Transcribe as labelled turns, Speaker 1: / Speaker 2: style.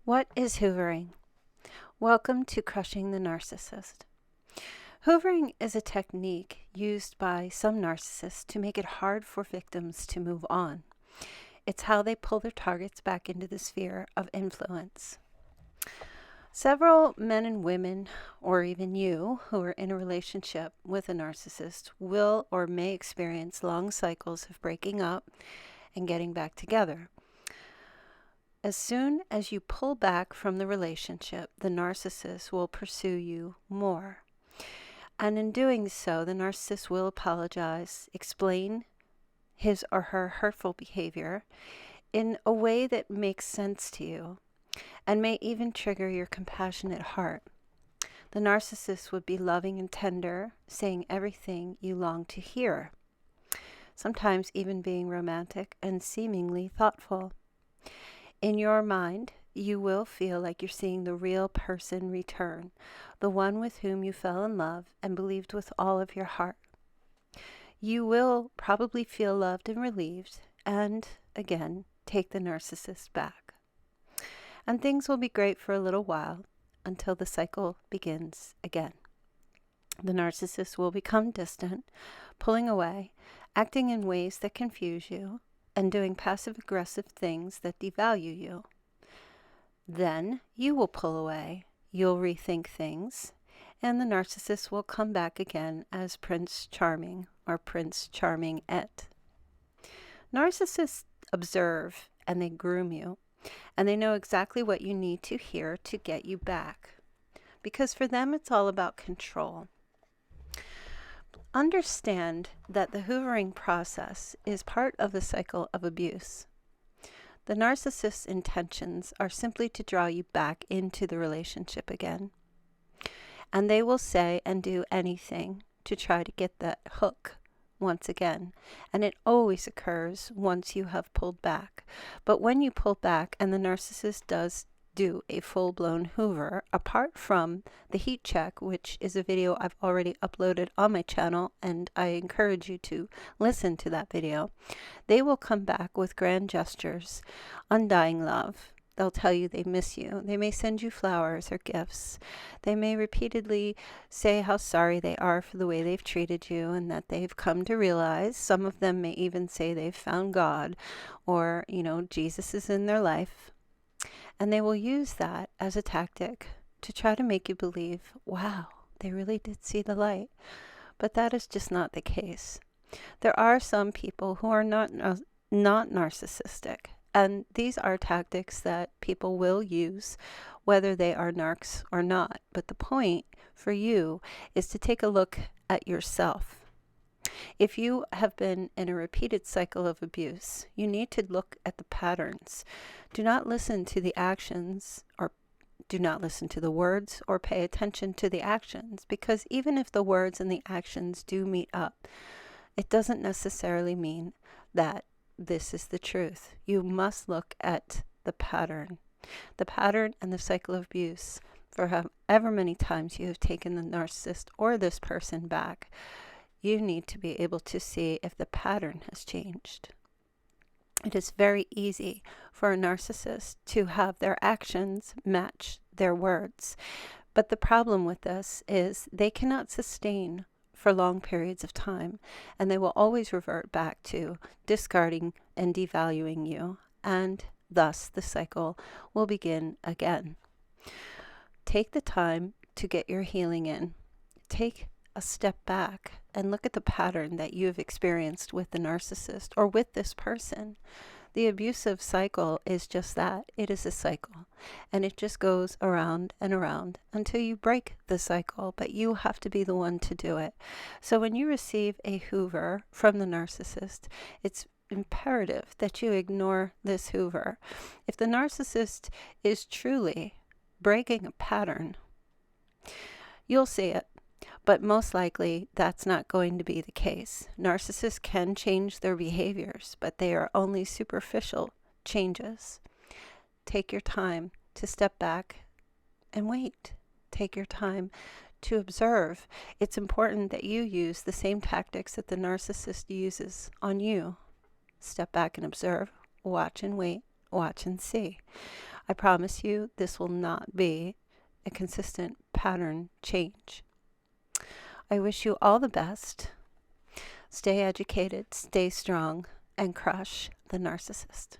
Speaker 1: What is hoovering? Welcome to Crushing the Narcissist. Hoovering is a technique used by some narcissists to make it hard for victims to move on. It's how they pull their targets back into the sphere of influence. Several men and women, or even you, who are in a relationship with a narcissist will or may experience long cycles of breaking up and getting back together. As soon as you pull back from the relationship, the narcissist will pursue you more. And in doing so, the narcissist will apologize, explain his or her hurtful behavior in a way that makes sense to you, and may even trigger your compassionate heart. The narcissist would be loving and tender, saying everything you long to hear, sometimes even being romantic and seemingly thoughtful. In your mind, you will feel like you're seeing the real person return, the one with whom you fell in love and believed with all of your heart. You will probably feel loved and relieved, and again, take the narcissist back. And things will be great for a little while until the cycle begins again. The narcissist will become distant, pulling away, acting in ways that confuse you, and doing passive-aggressive things that devalue you. Then you will pull away, you'll rethink things, and the narcissist will come back again as Prince Charming or Prince Charming-ette. Narcissists observe and they groom you, and they know exactly what you need to hear to get you back, because for them it's all about control. Understand that the hoovering process is part of the cycle of abuse. The narcissist's intentions are simply to draw you back into the relationship again. And they will say and do anything to try to get that hook once again. And it always occurs once you have pulled back. But when you pull back and the narcissist does do a full-blown hoover, apart from the heat check, which is a video I've already uploaded on my channel, and I encourage you to listen to that video, they will come back with grand gestures, undying love. They'll tell you they miss you. They may send you flowers or gifts. They may repeatedly say how sorry they are for the way they've treated you and that they've come to realize. Some of them may even say they've found God, or, Jesus is in their life. And they will use that as a tactic to try to make you believe, wow, they really did see the light. But that is just not the case. There are some people who are not narcissistic. And these are tactics that people will use, whether they are narcs or not. But the point for you is to take a look at yourself. If you have been in a repeated cycle of abuse, you need to look at the patterns. Do not listen to the actions, or do not listen to the words, or pay attention to the actions, because even if the words and the actions do meet up, it doesn't necessarily mean that this is the truth. You must look at the pattern and the cycle of abuse for however many times you have taken the narcissist or this person back. You need to be able to see if the pattern has changed. It is very easy for a narcissist to have their actions match their words. But the problem with this is they cannot sustain for long periods of time, and they will always revert back to discarding and devaluing you, and thus the cycle will begin again. Take the time to get your healing in. Take a step back and look at the pattern that you have experienced with the narcissist or with this person. The abusive cycle is just that. It is a cycle, and it just goes around and around until you break the cycle, but you have to be the one to do it. So when you receive a hoover from the narcissist, it's imperative that you ignore this hoover. If the narcissist is truly breaking a pattern, you'll see it. But most likely, that's not going to be the case. Narcissists can change their behaviors, but they are only superficial changes. Take your time to step back and wait. Take your time to observe. It's important that you use the same tactics that the narcissist uses on you. Step back and observe. Watch and wait. Watch and see. I promise you this will not be a consistent pattern change. I wish you all the best. Stay educated, stay strong, and crush the narcissist.